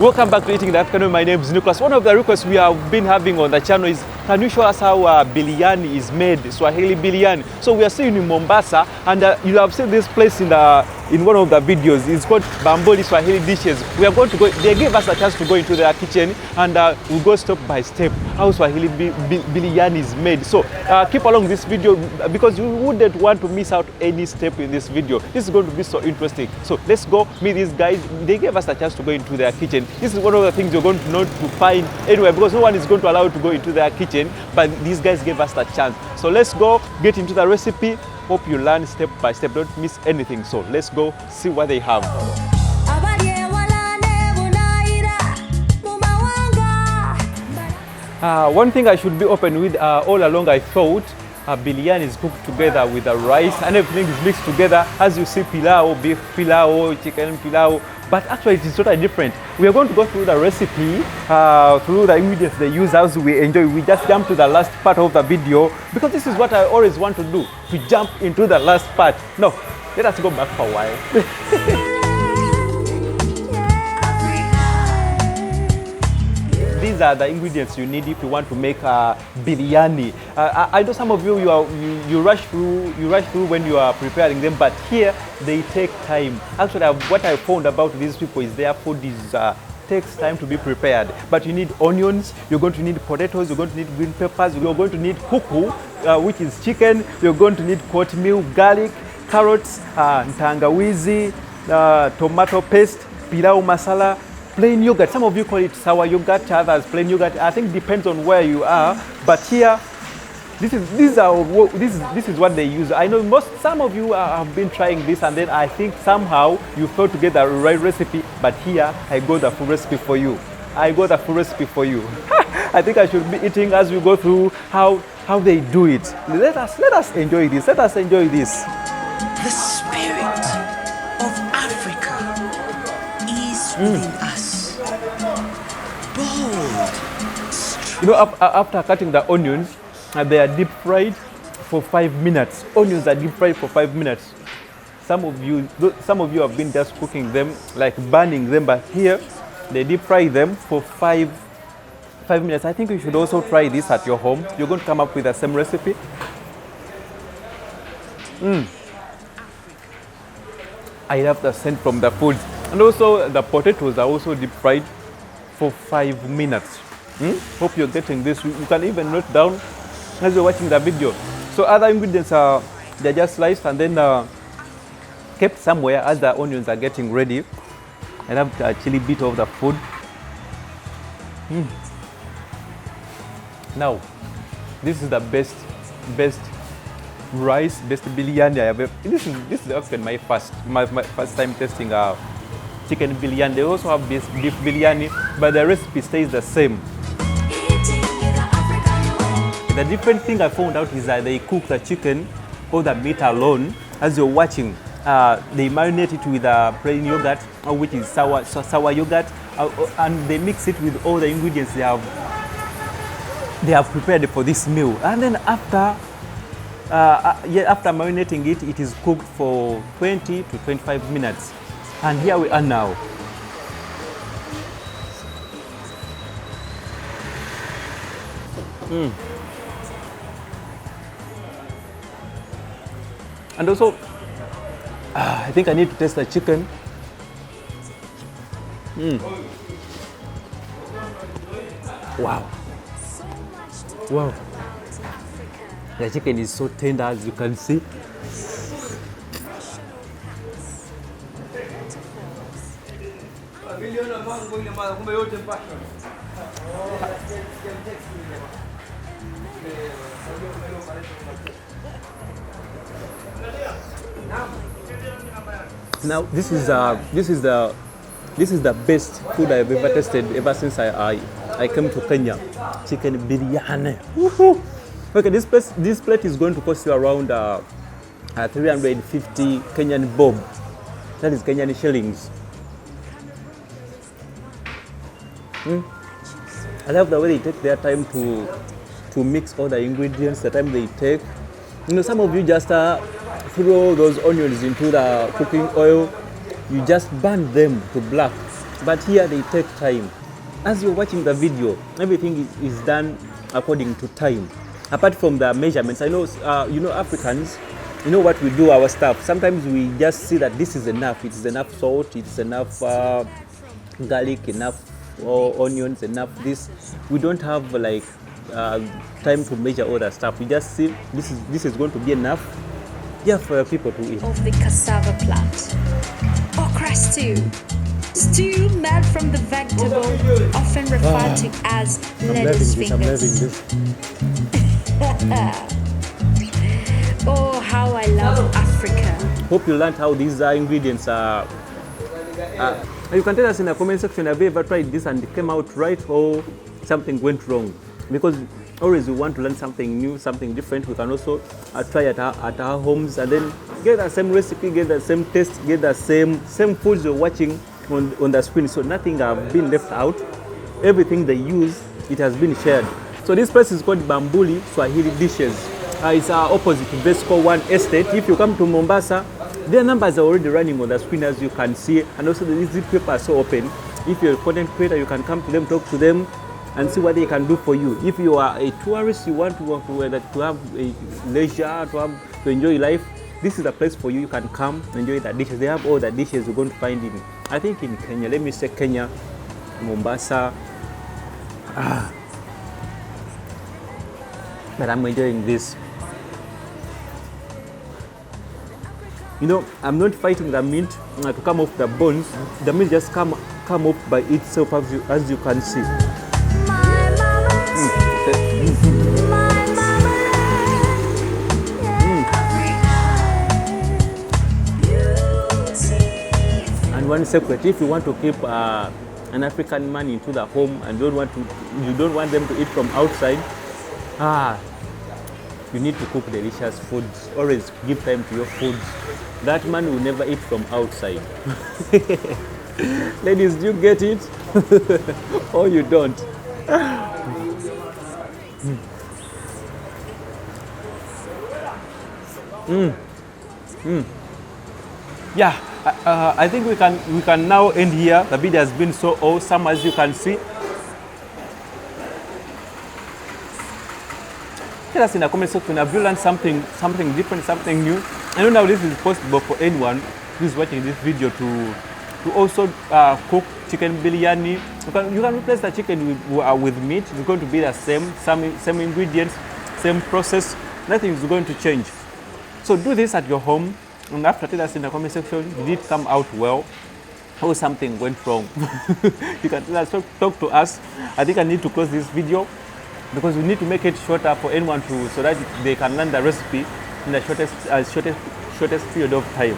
Welcome back to Eating the African Way. My name is Nicholas. One of the requests we have been having on the channel is, can you show us how biryani is made, Swahili biryani? So we are still in Mombasa, and you have seen this place in one of the videos. It's called Bamboli Swahili Dishes. We are going to go, they gave us a chance to go into their kitchen, and we'll go step by step how Swahili biryani is made. So keep along this video because you wouldn't want to miss out any step in this video. This is going to be so interesting. So let's go meet these guys. They gave us a chance to go into their kitchen. This is one of the things you're going to not to find anywhere because no one is going to allow you to go into their kitchen, but these guys gave us the chance. So let's go get into the recipe. Hope you learn step by step, don't miss anything. So let's go see what they have. One thing I should be open with, all along I thought biryani is cooked together with the rice and everything is mixed together. As you see, pilau, beef pilau, chicken pilau, but actually it is totally different. We are going to go through the recipe, through the ingredients they use as we enjoy. We just jump to the last part of the video because this is what I always want to do, to jump into the last part. No, let us go back for a while. These are the ingredients you need if you want to make biryani. I know some of you you rush through when you are preparing them, but here they take time. Actually, what I found about these people is their food takes time to be prepared. But you need onions, you're going to need potatoes, you're going to need green peppers, you're going to need kuku, which is chicken, you're going to need cornmeal, garlic, carrots, tangawizi, tomato paste, pilau masala, plain yogurt. Some of you call it sour yogurt, others plain yogurt. I think it depends on where you are. But here, this is what they use. I know some of you have been trying this, and then I think somehow you failed to get the right recipe. But here, I got the full recipe for you. I got the full recipe for you. I think I should be eating as we go through how they do it. Let us enjoy this. Let us enjoy this. The spirit of Africa is within us. Bold. You know, after cutting the onions, they are deep fried for 5 minutes. Onions are deep fried for 5 minutes. Some of you have been just cooking them, like burning them, but here they deep fry them for 5 minutes. I think you should also try this at your home. You're going to come up with the same recipe. I love the scent from the food. And also the potatoes are also deep fried for 5 minutes. Hope you're getting this. You can even note down as you're watching the video. So other ingredients they're just sliced and then kept somewhere as the onions are getting ready. I love the chili bit of the food. Now, this is the best rice, best biryani I have ever. This is actually my first time tasting chicken biryani. They also have this beef biryani, but the recipe stays the same. The different thing I found out is that they cook the chicken or the meat alone. As you're watching, they marinate it with plain yogurt, which is sour yogurt, and they mix it with all the ingredients they have prepared for this meal. And then after marinating it, it is cooked for 20 to 25 minutes. And here we are now. And also, I think I need to taste the chicken. Wow. Wow. The chicken is so tender, as you can see. Now this is the best food I've ever tasted ever since I came to Kenya. Chicken biryani. Woohoo! Okay, this plate is going to cost you around 350 Kenyan bob. That is Kenyan shillings. I love the way they take their time to mix all the ingredients, the time they take. You know, some of you just throw those onions into the cooking oil, you just burn them to black. But here they take time. As you're watching the video, everything is done according to time. Apart from the measurements, I know, you know, Africans, you know what we do our stuff. Sometimes we just see that this is enough. It is enough salt, it is enough garlic, enough onions, enough this. We don't have like time to measure all that stuff. We just see this is going to be enough, yeah, for people to eat. Of the cassava plant. Okra stew. Stew made from the vegetable, often referred to as lettuce fingers. Oh, how I love Africa. Hope you learned how these ingredients are. You can tell us in the comment section, have you ever tried this and it came out right, or something went wrong? Because always we want to learn something new, something different. We can also try at our homes and then get the same recipe, get the same taste, get the same foods you're watching on the screen. So nothing have been left out. Everything they use, it has been shared. So this place is called Bambuli Swahili Dishes. It's opposite to Vesco 1 Estate. If you come to Mombasa, their numbers are already running on the screen, as you can see, and also the easy paper are so open. If you're a content creator, you can come to them, talk to them, and see what they can do for you. If you are a tourist, you want to have a leisure, to enjoy life, this is a place for you. You can come enjoy the dishes. They have all the dishes you're going to find in, I think, in Kenya. Let me say Kenya, Mombasa. But I'm enjoying this. You know, I'm not fighting the meat to come off the bones. The meat just come off by itself, as you can see. And one secret: if you want to keep an African man into the home and you don't want them to eat from outside, you need to cook delicious foods. Always give time to your foods. That man will never eat from outside. Ladies, do you get it? Or you don't? Yeah, I think we can now end here. The video has been so awesome, as you can see. Tell us in the comment section, have you learned something different, something new? I know now this is possible for anyone who is watching this video to also cook chicken biryani. You can replace the chicken with meat. It's going to be the same ingredients, same process. Nothing is going to change. So do this at your home, and after, tell us in the comment section, did it come out well, or something went wrong? You can tell us, talk to us. I think I need to close this video, because we need to make it shorter for anyone so that they can learn the recipe in the shortest period of time.